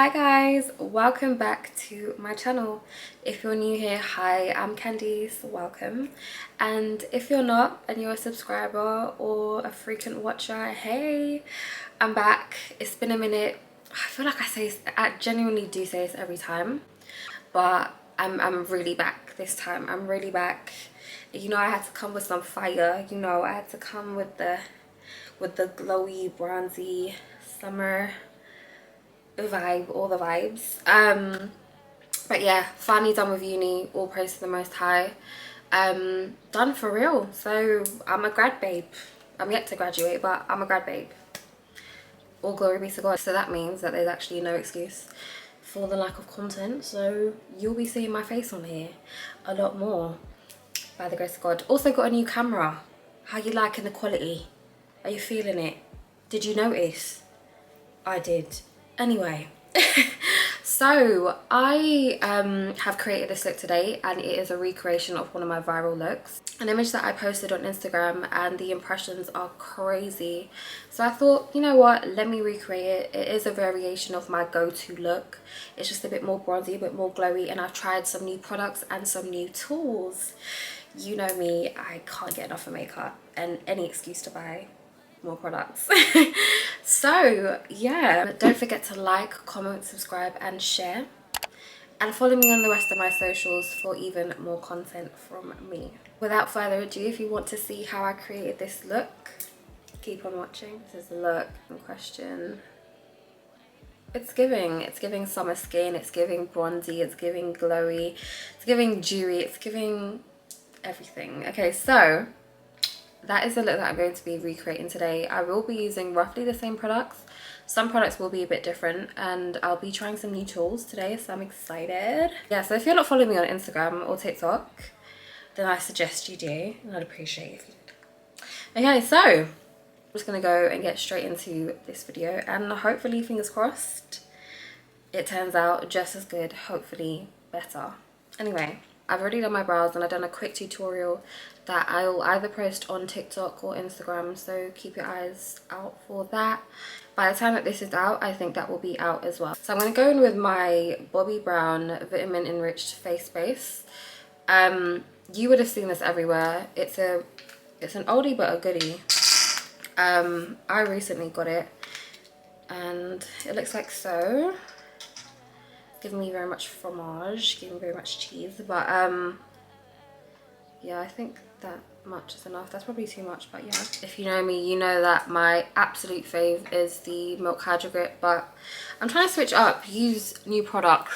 Hi guys, welcome back to my channel. If you're new here, hi, I'm Candice, welcome. And if you're not and you're a subscriber or a frequent watcher, hey, I'm back. It's been a minute. I feel like I genuinely do say this every time, but I'm really back this time. I'm really back. You know, I had to come with some fire. You know, I had to come with the glowy, bronzy summer vibe, all the vibes. But yeah, finally done with uni, all praise to the most high. Done for real. So I'm a grad babe. I'm yet to graduate, but I'm a grad babe. All glory be to God. So that means that there's actually no excuse for the lack of content, so you'll be seeing my face on here a lot more by the grace of God. Also got a new camera. How you liking the quality? Are you feeling it? Did you notice? I did. Anyway, so I have created this look today, and it is a recreation of one of my viral looks, an image that I posted on Instagram, and the impressions are crazy. So I thought, you know what, let me recreate it. It is a variation of my go-to look. It's just a bit more bronzy, a bit more glowy, and I've tried some new products and some new tools. You know me, I can't get enough of makeup and any excuse to buy more products. So yeah, but don't forget to like, comment, subscribe and share, and follow me on the rest of my socials for even more content from me. Without further ado, if you want to see how I created this look, keep on watching. This is the look in question. It's giving summer skin, it's giving bronzy, it's giving glowy, it's giving dewy, it's giving everything. Okay, so that is the look that I'm going to be recreating today. I will be using roughly the same products. Some products will be a bit different, and I'll be trying some new tools today, so I'm excited. Yeah, so if you're not following me on Instagram or TikTok, then I suggest you do, and I'd appreciate if you did. Okay, so I'm just gonna go and get straight into this video, and hopefully, fingers crossed, it turns out just as good, hopefully better. Anyway, I've already done my brows, and I've done a quick tutorial that I'll either post on TikTok or Instagram, so keep your eyes out for that. By the time that this is out, I think that will be out as well. So I'm going to go in with my Bobbi Brown Vitamin Enriched Face Base. You would have seen this everywhere. It's an oldie but a goodie. I recently got it, and it looks like so. Giving me very much fromage, giving me very much cheese, but yeah, I think that much is enough. That's probably too much, but yeah. If you know me, you know that my absolute fave is the Milk Hydro Grip, but I'm trying to switch up, use new products,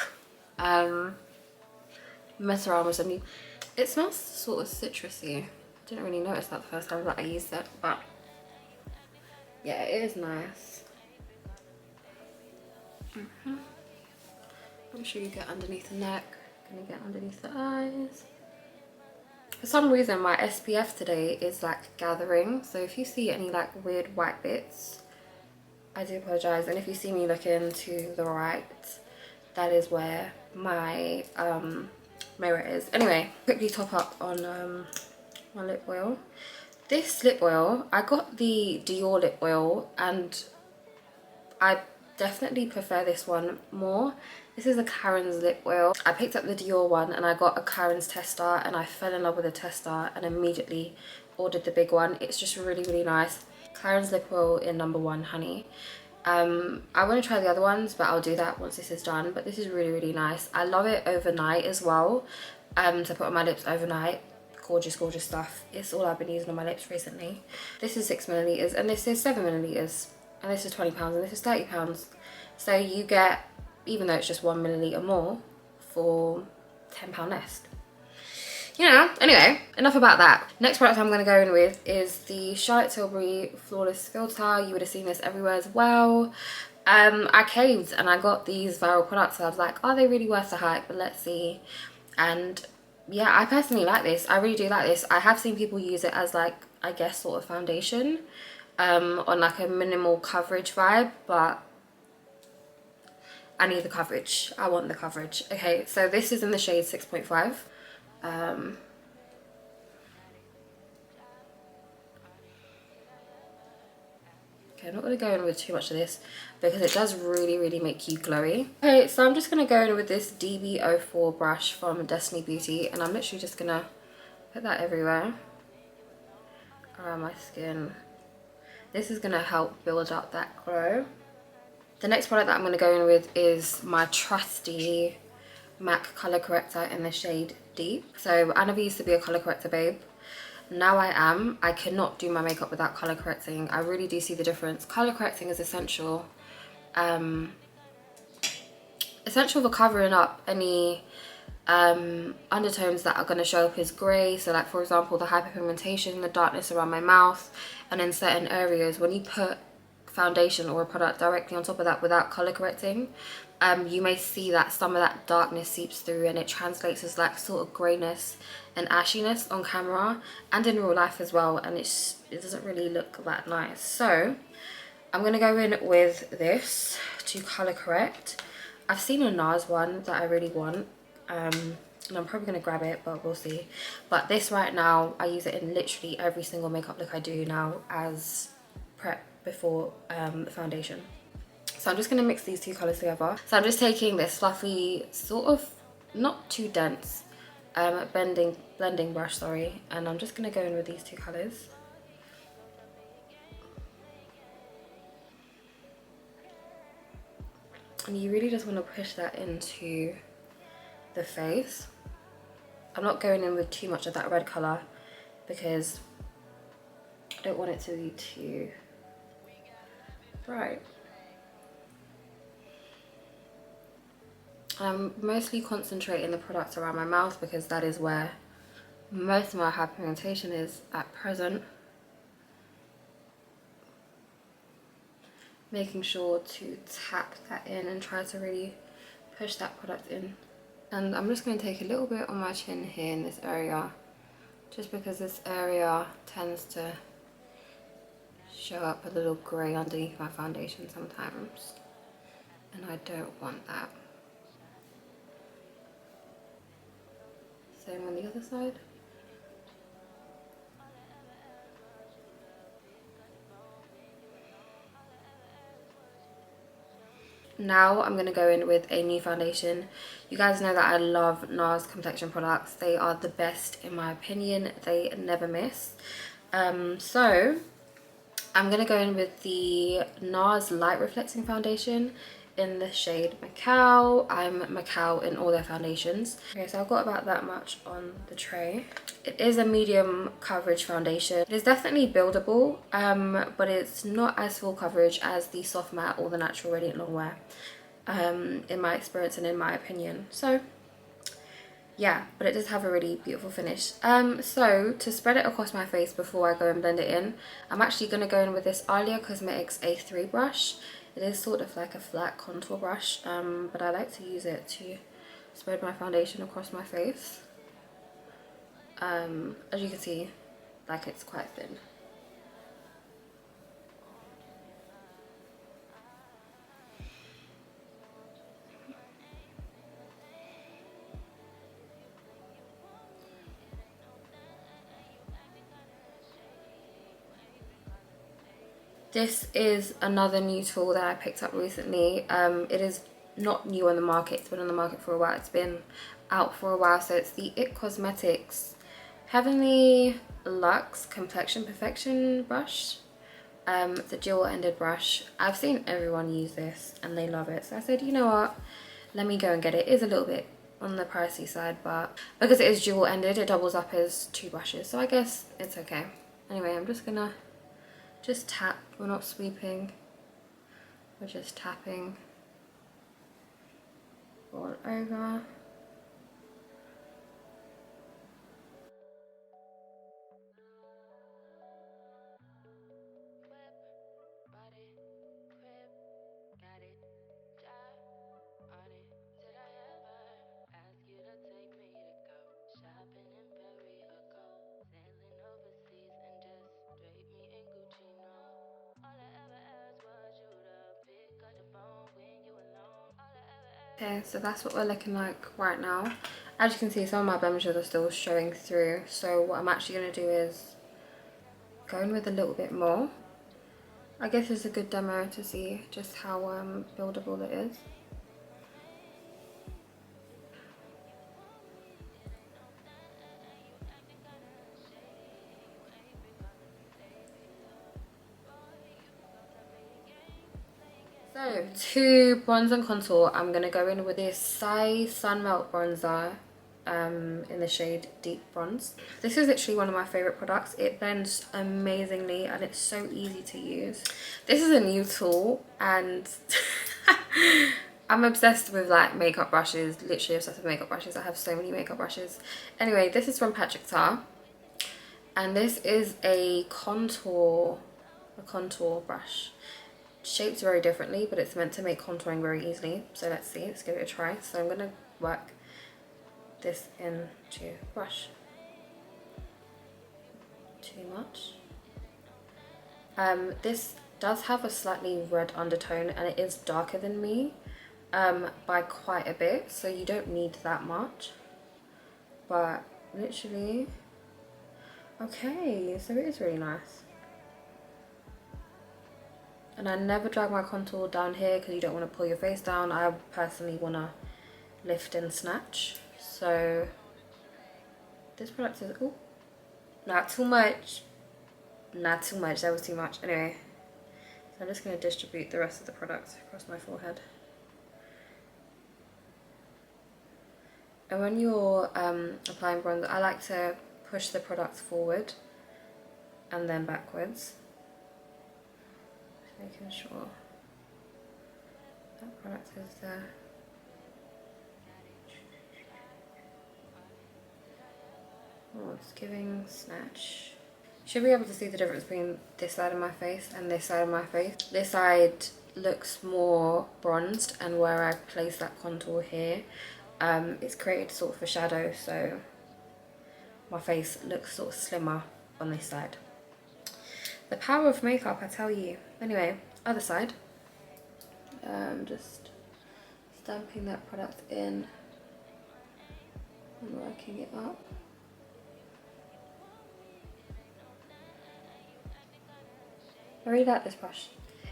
mess around with some new. It smells sort of citrusy. Didn't really notice that the first time that I used it, but yeah, it is nice. I'm sure you get underneath the neck, gonna get underneath the eyes. For some reason my SPF today is like gathering, so if you see any like weird white bits, I do apologize. And if you see me looking to the right, that is where my mirror is. Anyway, quickly top up on my lip oil. This lip oil, I got the Dior lip oil, and I definitely prefer this one more. This is a Clarins lip oil. I picked up the Dior one, and I got a Clarins tester, and I fell in love with the tester and immediately ordered the big one. It's just really, really nice. Clarins lip oil in #1 honey. I want to try the other ones, but I'll do that once this is done. But this is really, really nice. I love it overnight as well, to put on my lips overnight. Gorgeous, gorgeous stuff. It's all I've been using on my lips recently. This is 6 milliliters, and this is 7 milliliters. And this is £20, and this is £30. So you get, even though it's just 1 milliliter more, for £10 less. You know, anyway, enough about that. Next product I'm going to go in with is the Charlotte Tilbury Flawless Filter. You would have seen this everywhere as well. I caved and I got these viral products, so I was like, are they really worth the hype? But let's see. And yeah, I personally like this. I really do like this. I have seen people use it as like, I guess, sort of foundation. On like a minimal coverage vibe, but I need the coverage. I want the coverage. Okay, so this is in the shade 6.5. Okay, I'm not going to go in with too much of this because it does really make you glowy. Okay, so I'm just going to go in with this DB04 brush from Destiny Beauty, and I'm literally just going to put that everywhere around my skin. This is going to help build up that glow. The next product that I'm going to go in with is my trusty MAC colour corrector in the shade Deep. So I never used to be a colour corrector babe. Now I am. I cannot do my makeup without colour correcting. I really do see the difference. Colour correcting is essential. Essential for covering up any undertones that are going to show up as grey. So like, for example, the hyperpigmentation, the darkness around my mouth, and in certain areas when you put foundation or a product directly on top of that without color correcting, you may see that some of that darkness seeps through and it translates as like sort of grayness and ashiness on camera and in real life as well, and it doesn't really look that nice. So I'm gonna go in with this to color correct. I've seen a Nars one that I really want, and I'm probably gonna grab it, but we'll see. But this right now, I use it in literally every single makeup look I do now as prep before the foundation. So I'm just going to mix these two colours together. So I'm just taking this fluffy, sort of not too dense blending brush, sorry, and I'm just going to go in with these two colours. And you really just want to push that into the face. I'm not going in with too much of that red colour because I don't want it to be too bright. I'm mostly concentrating the product around my mouth because that is where most of my hyperpigmentation is at present. Making sure to tap that in and try to really push that product in. And I'm just going to take a little bit on my chin here in this area, just because this area tends to show up a little grey underneath my foundation sometimes, and I don't want that. Same on the other side. Now I'm going to go in with a new foundation. You guys know that I love Nars complexion products. They are the best in my opinion. They never miss. So I'm going to go in with the Nars Light Reflecting Foundation in the shade Macao. I'm Macao in all their foundations. Okay, so I've got about that much on the tray. It is a medium coverage foundation. It is definitely buildable, but it's not as full coverage as the Soft Matte or the Natural Radiant Longwear, in my experience and in my opinion. So yeah, but it does have a really beautiful finish. So to spread it across my face before I go and blend it in, I'm actually going to go in with this Alia Cosmetics A3 brush. It is sort of like a flat contour brush, but I like to use it to spread my foundation across my face. As you can see, like, it's quite thin. This is another new tool that I picked up recently. It is not new on the market. It's been on the market for a while. It's been out for a while. So it's the IT Cosmetics Heavenly Luxe Complexion Perfection brush. The dual ended brush. I've seen everyone use this and they love it. So I said, you know what? Let me go and get it. It is a little bit on the pricey side, but because it is dual ended, it doubles up as two brushes. So I guess it's okay. Anyway, I'm just gonna tap. We're not sweeping, we're just tapping all over. Okay, so that's what we're looking like right now. As you can see, some of my blemishes are still showing through. So what I'm actually going to do is go in with a little bit more. I guess it's a good demo to see just how buildable it is. So to bronze and contour, I'm going to go in with this Saie Sun Melt Bronzer in the shade Deep Bronze. This is literally one of my favourite products. It blends amazingly and it's so easy to use. This is a new tool and I'm obsessed with like makeup brushes, literally obsessed with makeup brushes. I have so many makeup brushes. Anyway, this is from Patrick Tar and this is a contour brush. Shaped very differently, but it's meant to make contouring very easily. So let's see, let's give it a try. So I'm gonna work this into brush. Too much. This does have a slightly red undertone and it is darker than me by quite a bit, so you don't need that much, but literally, okay, so it is really nice. And I never drag my contour down here because you don't want to pull your face down. I personally want to lift and snatch. So this product is, oh, not too much. Not too much, that was too much. Anyway, so I'm just going to distribute the rest of the product across my forehead. And when you're applying bronzer, I like to push the product forward and then backwards. Making sure that product is there. Oh, it's giving snatch. You should be able to see the difference between this side of my face and this side of my face. This side looks more bronzed, and where I place that contour here, it's created sort of a shadow, so my face looks sort of slimmer on this side. The power of makeup, I tell you. Anyway, other side. Just stamping that product in and working it up. I really like this brush.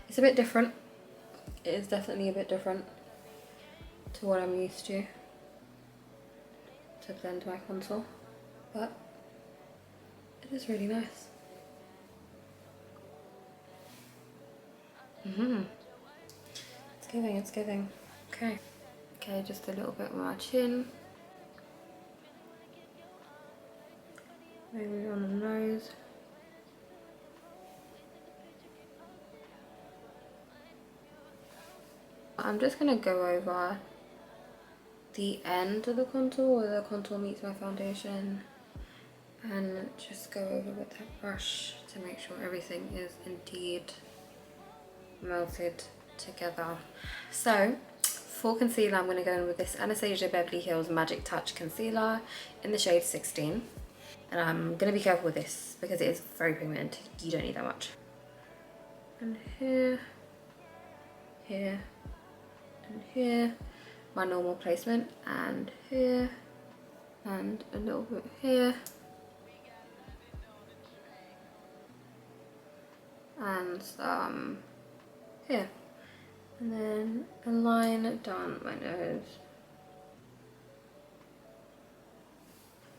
It's a bit different. It is definitely a bit different to what I'm used to blend my contour, but it is really nice. It's giving, it's giving. Okay. Okay, just a little bit on my chin. Maybe on the nose. I'm just gonna go over the end of the contour where the contour meets my foundation and just go over with that brush to make sure everything is indeed melted together. So for concealer, I'm going to go in with this Anastasia Beverly Hills Magic Touch Concealer in the shade 16. And I'm going to be careful with this because it is very pigmented. You don't need that much. And here, here, and here. My normal placement, and here, and a little bit here. And some here. And then a line down my nose.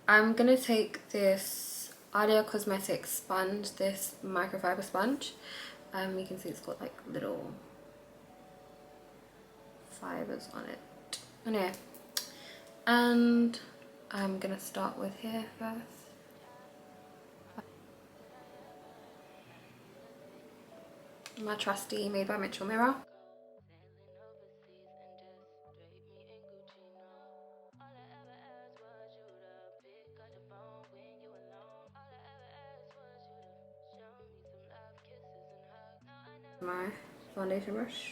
I'm gonna take this Ardea Cosmetics sponge, this microfiber sponge. You can see it's got like little fibers on it. Anyway, and I'm gonna start with here first. My trusty Made by Mitchell mirror. My foundation brush,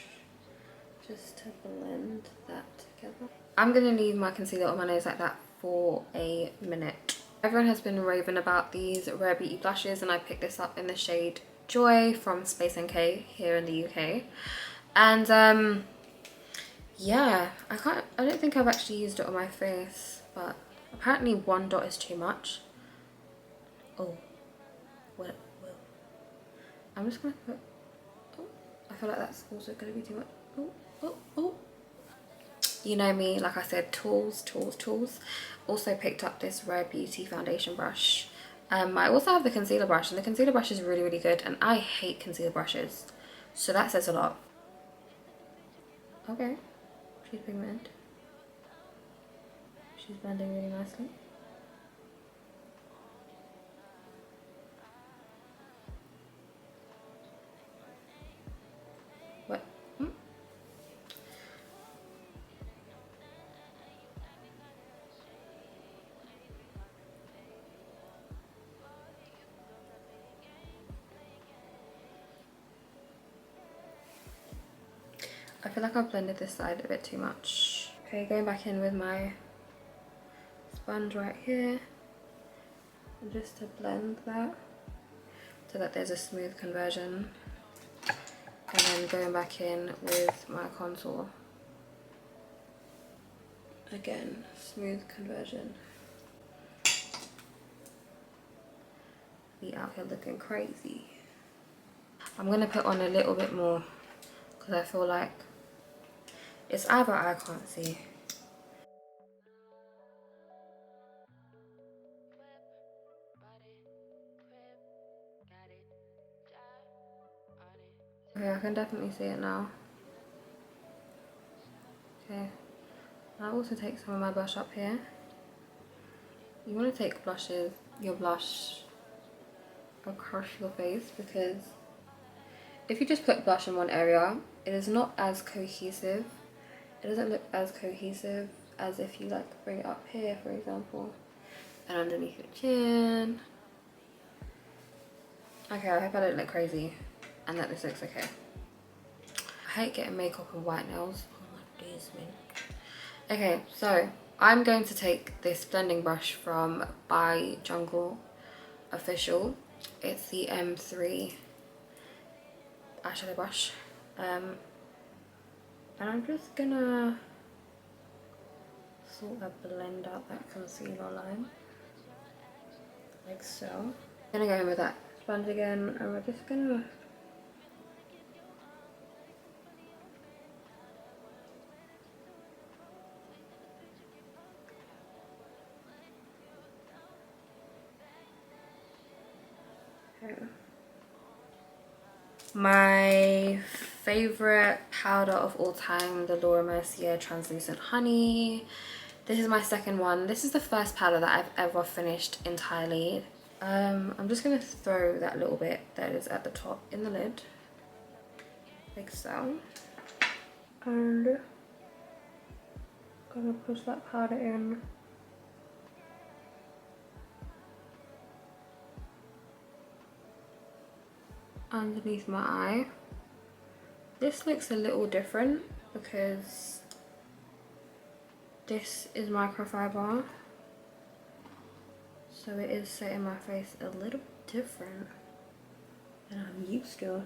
just to blend that together. I'm gonna leave my concealer on my nose like that for a minute. Everyone has been raving about these Rare Beauty blushes, and I picked this up in the shade Joy from Space NK here in the UK. And yeah, I don't think I've actually used it on my face, but apparently one dot is too much. Oh, well, I'm just gonna put, I feel like that's also going to be too much. Oh, oh, oh. You know me, like I said, tools, tools, tools. Also picked up this Rare Beauty foundation brush. I also have the concealer brush, and the concealer brush is really, really good, and I hate concealer brushes, so that says a lot. Okay, she's pigmented. She's blending really nicely. What? I feel like I've blended this side a bit too much. Okay, going back in with my sponge right here, and just to blend that so that there's a smooth conversion, and then going back in with my contour. Again, smooth conversion. Be out here looking crazy. I'm gonna put on a little bit more because I feel like it's either I can't see. Okay, I can definitely see it now. Okay, I'll also take some of my blush up here. You want to take blushes, your blush across your face, because if you just put blush in one area, it is not as cohesive. It doesn't look as cohesive as if you like bring it up here, for example, and underneath your chin. Okay, I hope I don't look crazy and that this looks okay. I hate getting makeup and white nails. Oh my days, man. Okay, so I'm going to take this blending brush from By Jungle Official. It's the M3 eyeshadow brush. And I'm just gonna sort of blend out that concealer line, like so. I'm gonna go in with that sponge again, and we're just gonna my favorite powder of all time, the Laura Mercier Translucent Honey. This is my second one. This is the first powder that I've ever finished entirely. I'm just gonna throw that little bit that is at the top in the lid, like so, and gonna push that powder in. Underneath my eye. This looks a little different because this is microfiber, so it is setting my face a little different than I'm used to.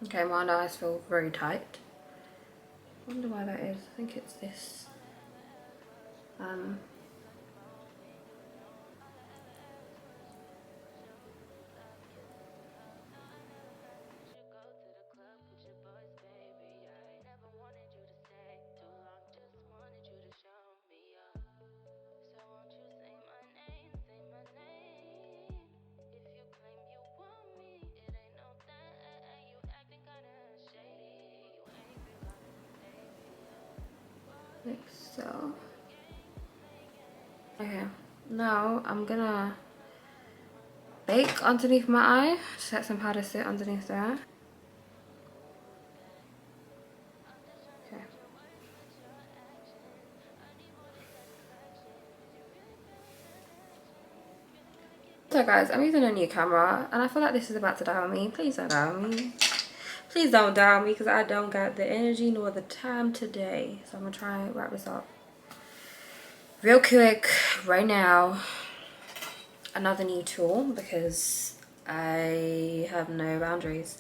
Okay, my under eyes feel very tight. I wonder why that is. I think it's this. Like so. Okay, now I'm gonna bake underneath my eye. Just let some powder sit underneath there. Okay. So guys, I'm using a new camera and I feel like this is about to die on me. Please don't die on me. Please don't die on me because I don't got the energy nor the time today. So I'm gonna try and wrap this up. Real quick, right now, another new tool because I have no boundaries.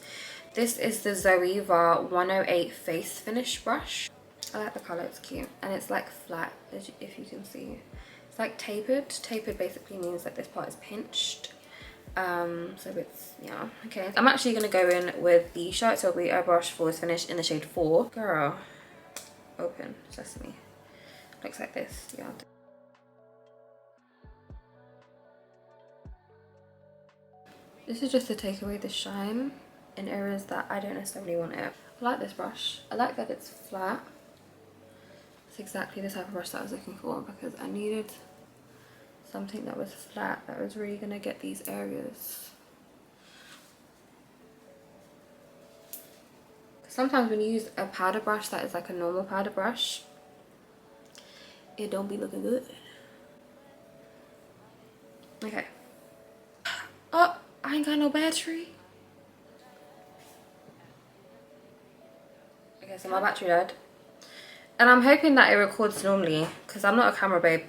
This is the Zoe VAR 108 face finish brush. I like the color, it's cute, and it's like flat, if you can see. It's like tapered. Tapered basically means that this part is pinched. So it's, yeah, okay. I'm actually gonna go in with the Charlotte Tilbury Airbrush Force Finish in the shade 4. Girl, open sesame. Looks like this, yeah. This is just to take away the shine in areas that I don't necessarily want it. I like this brush. I like that it's flat. It's exactly the type of brush that I was looking for because I needed something that was flat, that was really gonna get these areas. Sometimes when you use a powder brush that is like a normal powder brush, it don't be looking good. Okay. Oh, I ain't got no battery. Okay, so my battery died. And I'm hoping that it records normally because I'm not a camera babe.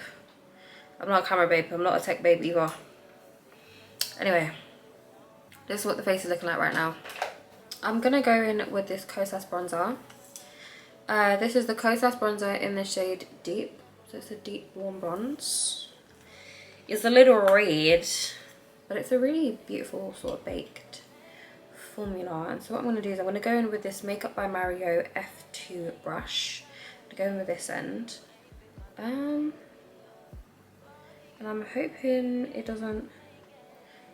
I'm not a camera babe. I'm not a tech babe either. Anyway, this is what the face is looking like right now. I'm going to go in with this Kosas bronzer. This is the Kosas bronzer in the shade Deep. So it's a deep warm bronze. It's a little red, but it's a really beautiful sort of baked formula. And so what I'm going to do is I'm going to go in with this Makeup by Mario F2 brush. I'm going to go in with this end. And I'm hoping it doesn't...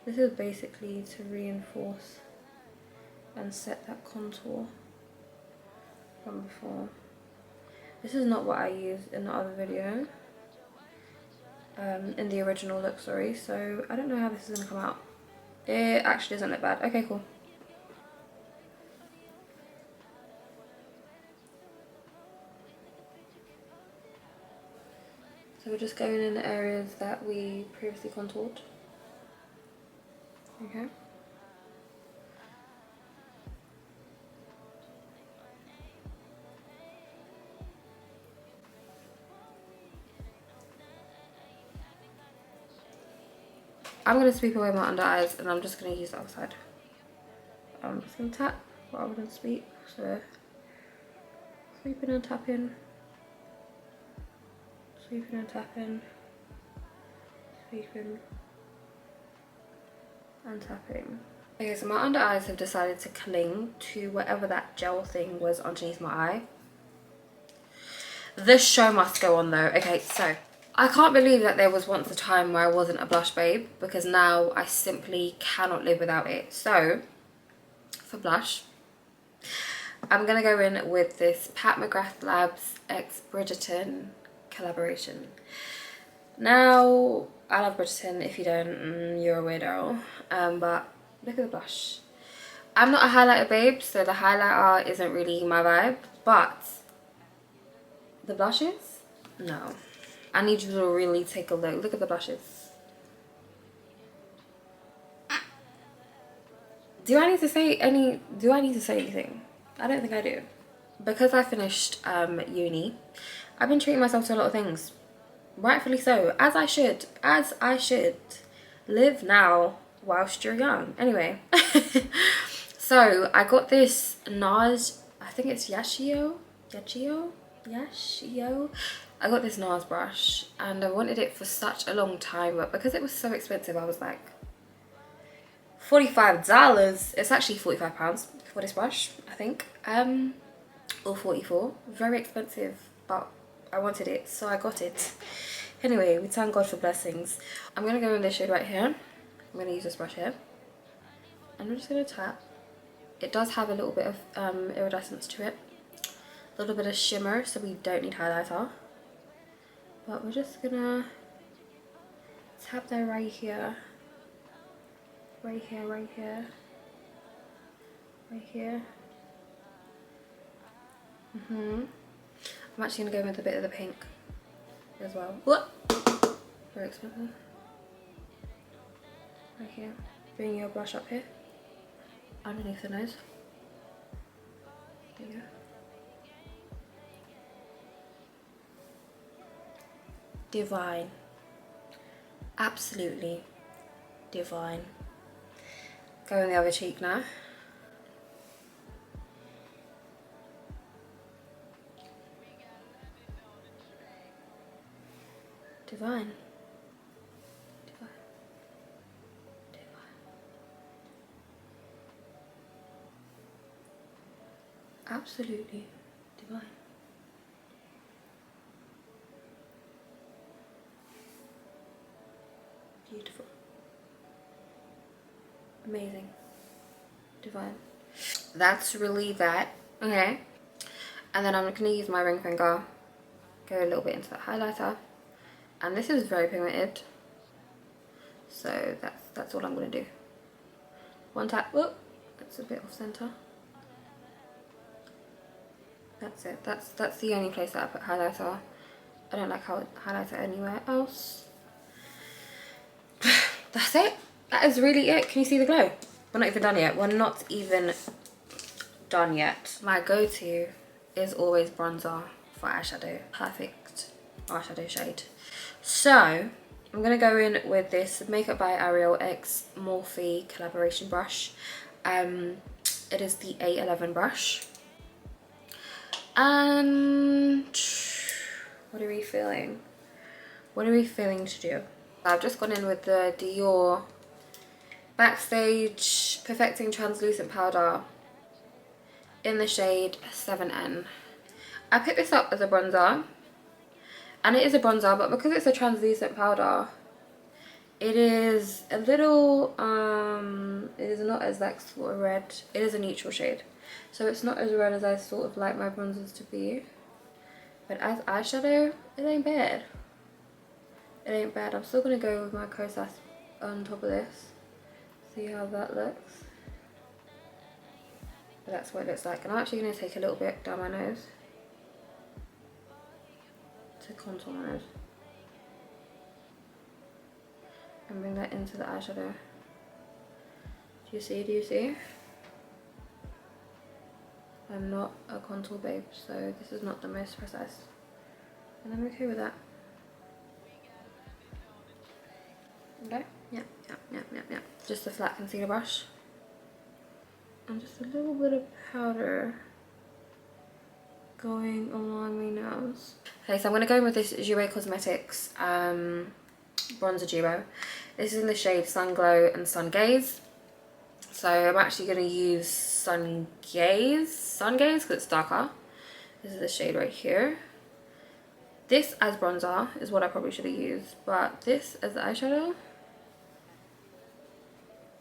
This is basically to reinforce and set that contour from before. This is not what I used in the other video. In the original look, sorry. So I don't know how this is going to come out. It actually doesn't look bad. Okay, cool. So we're just going in the areas that we previously contoured. Okay. I'm going to sweep away my under eyes and I'm just going to use the other side. I'm just going to tap rather than sweep. So sweeping and tapping. Sweeping and tapping. Sweeping and tapping. Okay, so my under eyes have decided to cling to whatever that gel thing was underneath my eye. The show must go on though. Okay, so I can't believe that there was once a time where I wasn't a blush babe, because now I simply cannot live without it. So for blush, I'm gonna go in with this Pat McGrath Labs x Bridgerton collaboration. Now, I love Bridgerton. If you don't, you're a weirdo. But look at the blush. I'm not a highlighter babe, so the highlighter isn't really my vibe, but the blushes, no. I need you to really take a look. Look at the blushes. Do I need to say anything? I don't think I do. Because I finished uni, I've been treating myself to a lot of things. Rightfully so, as I should. Live now whilst you're young. Anyway, so I got this Nars, I think it's Yashio. I got this Nars brush and I wanted it for such a long time, but because it was so expensive, I was like, $45. It's actually £45 for this brush, I think, or 44. Very expensive, but I wanted it, so I got it. Anyway, we thank God for blessings. I'm gonna go in this shade right here. I'm gonna use this brush here, and I'm just gonna tap. It does have a little bit of iridescence to it, a little bit of shimmer, so we don't need highlighter. But we're just gonna tap there right here, right here, right here, right here. I'm actually gonna go with a bit of the pink as well. What? Very expensive. Right here. Bring your brush up here, underneath the nose. There you go. divine. Absolutely divine. Go on the other cheek now. Divine. Divine. Divine. Absolutely divine. Beautiful. Amazing. Divine. That's really that. Okay. And then I'm going to use my ring finger. Go a little bit into that highlighter. And this is very pigmented. So that's all I'm going to do. One tap. Whoop. That's a bit off center. That's it. That's the only place that I put highlighter. I don't like highlighter anywhere else. That's it. That is really it. Can you see the glow? We're not even done yet. We're not even done yet. My go-to is always bronzer for eyeshadow. Perfect eyeshadow shade. So I'm gonna go in with this Makeup by Ariel X Morphe collaboration brush. It is the A11 brush. And what are we feeling? What are we feeling to do? I've just gone in with the Dior Backstage Perfecting Translucent Powder in the shade 7N. I picked this up as a bronzer, and it is a bronzer, but because it's a translucent powder, it is a little it is not as like sort of red. It is a neutral shade, so it's not as red as I sort of like my bronzers to be. But as eyeshadow, it ain't bad. It ain't bad. I'm still gonna go with my Kosas on top of this. See how that looks. But that's what it looks like. And I'm actually gonna take a little bit down my nose to contour my nose. And bring that into the eyeshadow. Do you see? Do you see? I'm not a contour babe, so this is not the most precise. And I'm okay with that. Okay? Yeah. Just a flat concealer brush. And just a little bit of powder going along my nose. Okay, so I'm going to go in with this Jouer Cosmetics bronzer duo. This is in the shade Sun Glow and Sun Gaze. So I'm actually going to use Sun Gaze because it's darker. This is the shade right here. This as bronzer is what I probably should have used, but this as the eyeshadow,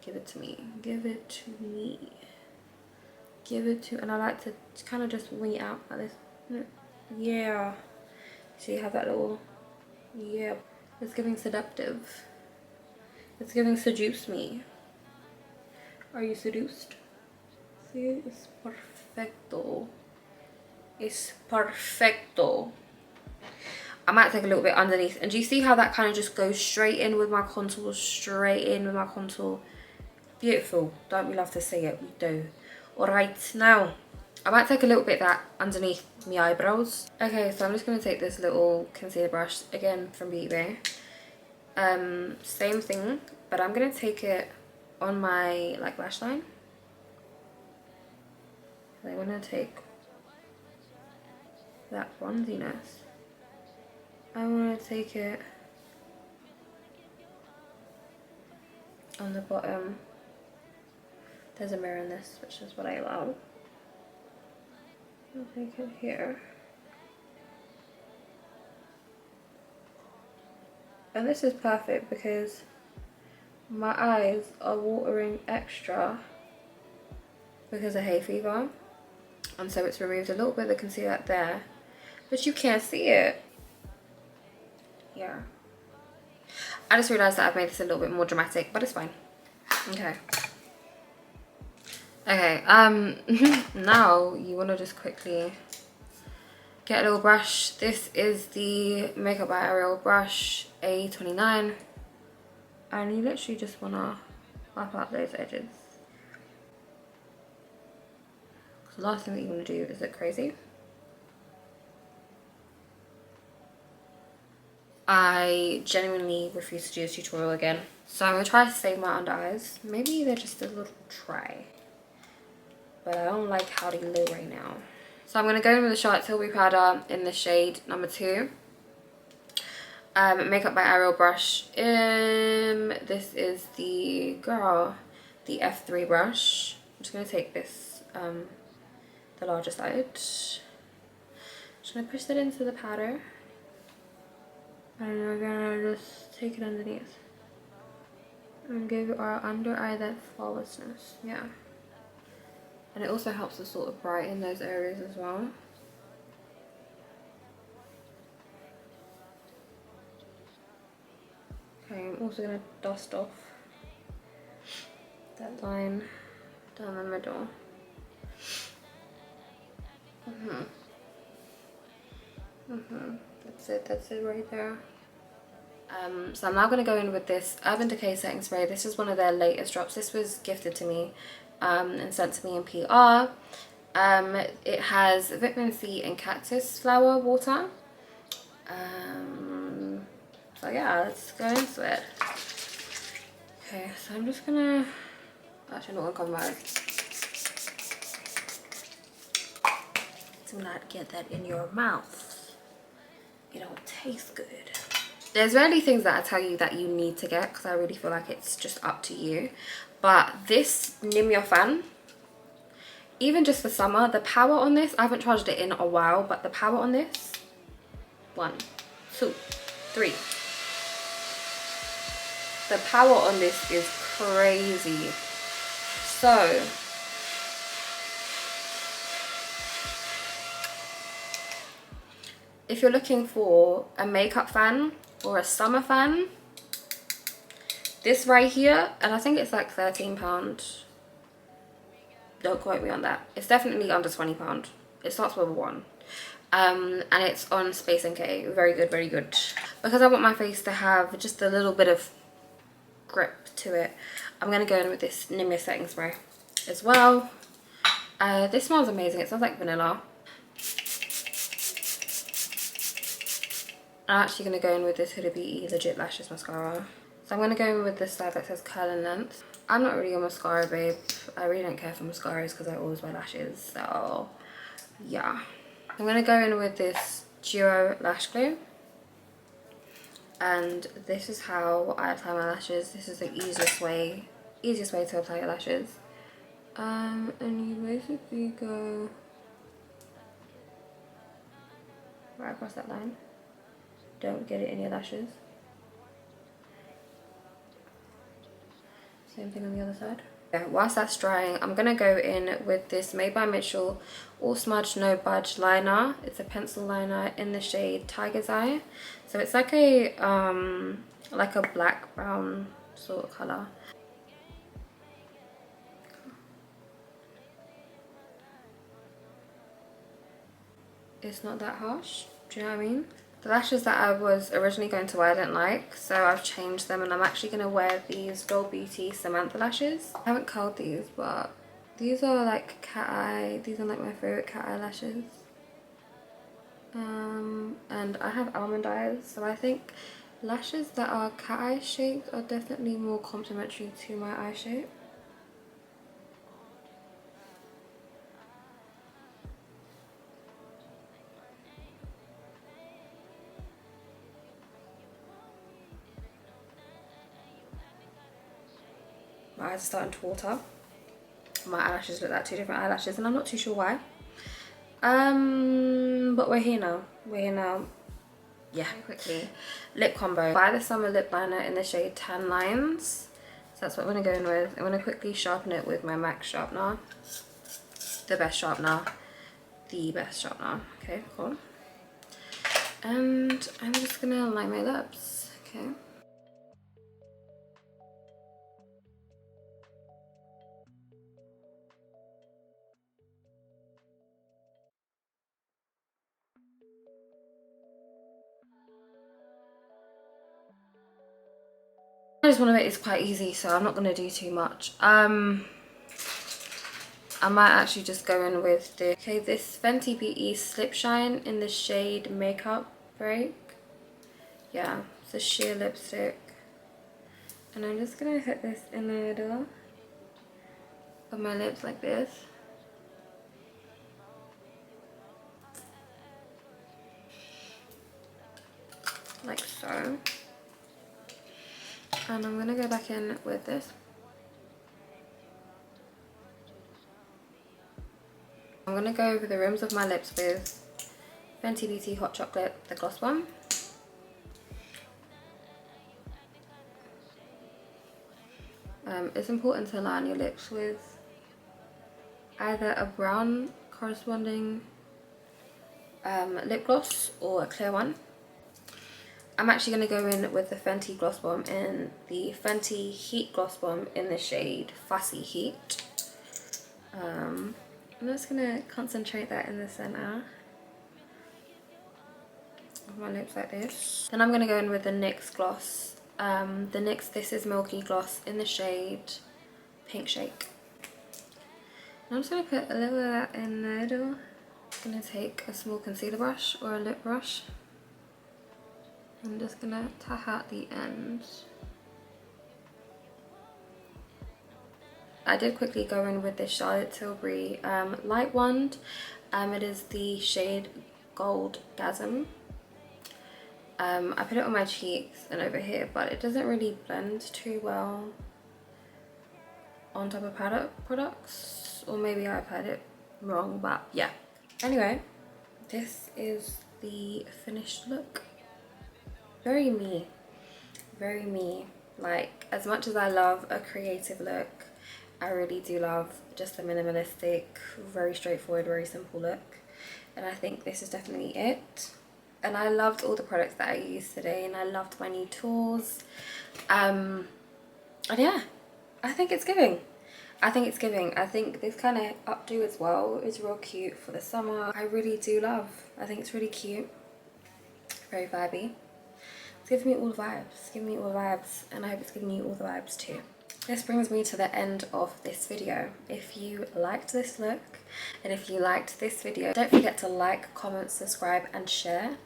give it to me. Give it to me. Give it to, and I like to kind of just wing it out like this. Yeah. See how that little, yeah. It's giving seductive. It's giving seduce me. Are you seduced? See, it's perfecto. It's perfecto. I might take a little bit underneath. And do you see how that kind of just goes straight in with my contour? Straight in with my contour. Beautiful. Don't we love to see it? We do. Alright, now I might take a little bit of that underneath my eyebrows. Okay, so I'm just going to take this little concealer brush, again from Beauty Bay. Same thing, but I'm going to take it on my like lash line. So I'm going to take that bronziness. I want to take it on the bottom. There's a mirror in this, which is what I love. I'll take it here. And this is perfect because my eyes are watering extra because of hay fever. And so it's removed a little bit of the concealer there, but you can't see it. Yeah. I just realised that I've made this a little bit more dramatic, but it's fine. Okay. Okay, now you want to just quickly get a little brush. This is the Makeup by Ariel brush A29. And you literally just want to wipe out those edges. The last thing that you want to do is look crazy. I genuinely refuse to do this tutorial again. So I'm going to try to save my under eyes. Maybe they're just a little dry, but I don't like how they look right now. So I'm going to go in with the Charlotte Tilbury powder in the shade number 2. Makeup by Airbrush. This is the F3 brush. I'm just going to take this, the larger side. Just going to push that into the powder. And we're going to just take it underneath. And give our under eye that flawlessness. Yeah. And it also helps to sort of brighten those areas as well. Okay, I'm also going to dust off that line down the middle. That's it right there. So I'm now going to go in with this Urban Decay setting spray. This is one of their latest drops. This was gifted to me and sent to me in PR. It has vitamin C and cactus flower water. So yeah, let's go into it. Okay, so I'm just gonna actually not gonna cover my eyes. Do not get that in your mouth. It don't taste good. There's rarely things that I tell you that you need to get, because I really feel like it's just up to you. But this Nimya fan, even just for summer, the power on this, I haven't charged it in a while, but the power on this, 1, 2, 3. The power on this is crazy. So if you're looking for a makeup fan or a summer fan, this right here, and I think it's like £13. Don't quote me on that. It's definitely under £20. It starts with a 1. And it's on Space NK. Very good, very good. Because I want my face to have just a little bit of grip to it, I'm going to go in with this Nimya setting spray as well. This smells amazing. It smells like vanilla. I'm actually going to go in with this Huda Beauty Legit Lashes Mascara. So I'm going to go in with this side that says curl and length. I'm not really a mascara babe. I really don't care for mascaras because I always wear lashes. So yeah. I'm going to go in with this Duo Lash Glue. And this is how I apply my lashes. This is the easiest way to apply your lashes. And you basically go right across that line. Don't get it in your lashes. Same thing on the other side. Yeah, whilst that's drying, I'm gonna go in with this Made by Mitchell All Smudge No Budge liner. It's a pencil liner in the shade Tiger's Eye. So it's like a black brown sort of color. It's not that harsh. Do you know what I mean? The lashes that I was originally going to wear I didn't like, so I've changed them and I'm actually going to wear these Doll Beauty Samantha lashes. I haven't curled these, but these are like cat eye. These are like my favourite cat eye lashes. And I have almond eyes, so I think lashes that are cat eye shaped are definitely more complementary to my eye shape. My eyes are starting to water. My eyelashes look like 2 different eyelashes and I'm not too sure why. But we're here now. We're here now. Yeah, quickly. Lip combo. Buy the Summer Lip Liner in the shade Tan Lines. So that's what I'm going to go in with. I'm going to quickly sharpen it with my MAC sharpener. The best sharpener. The best sharpener. Okay, cool. And I'm just going to line my lips. Okay. I just want to make this quite easy, so I'm not going to do too much. I might actually just go in with this Fenty Beauty Slip Shine in the shade Makeup Break. yeah, it's a sheer lipstick. And I'm just gonna hit this in the middle of my lips like this. Like so. And I'm gonna go back in with this. I'm gonna go over the rims of my lips with Fenty Beauty Hot Chocolate, the gloss one. It's important to line your lips with either a brown corresponding lip gloss or a clear one. I'm actually going to go in with the Fenty Gloss Bomb and the Fenty Heat Gloss Bomb in the shade Fussy Heat. I'm just going to concentrate that in the center of my lips like this. Then I'm going to go in with the NYX gloss. The NYX This Is Milky Gloss in the shade Pink Shake. And I'm just going to put a little of that in the middle. I'm going to take a small concealer brush or a lip brush. I'm just going to tap out the ends. I did quickly go in with this Charlotte Tilbury Light Wand. It is the shade Gold Gasm. I put it on my cheeks and over here, but it doesn't really blend too well on top of products, or maybe I've had it wrong, but yeah. Anyway, this is the finished look. Very me, very me. Like, as much as I love a creative look, I really do love just a minimalistic, very straightforward, very simple look, and I think this is definitely it. And I loved all the products that I used today, and I loved my new tools. And yeah, I think it's giving. I think it's giving. I think this kind of updo as well is real cute for the summer. I really do love. I think it's really cute. Very vibey. It's giving me all the vibes. It's giving me all the vibes, and I hope it's giving you all the vibes too. This brings me to the end of this video. If you liked this look and if you liked this video, don't forget to like, comment, subscribe and share.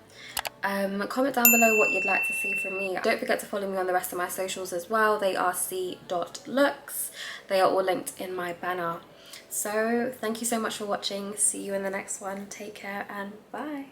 Comment down below what you'd like to see from me. Don't forget to follow me on the rest of my socials as well. They are cee.loux. They are all linked in my banner. So thank you so much for watching. See you in the next one. Take care and bye.